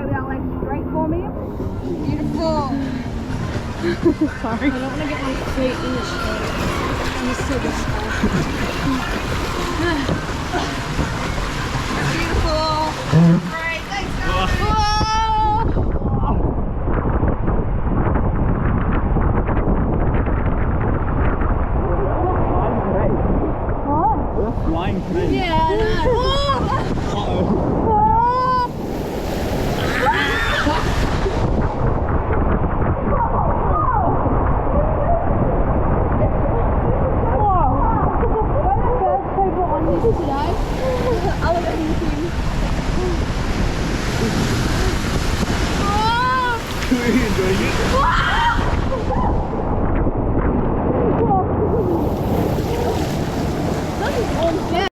straight with that leg straight for me. Beautiful. Sorry. I don't want to get my feet in the shade. I'm just so good. Beautiful. Great. Thanks, guys. Whoa. Flying through. Yeah, I know. Are you enjoying it?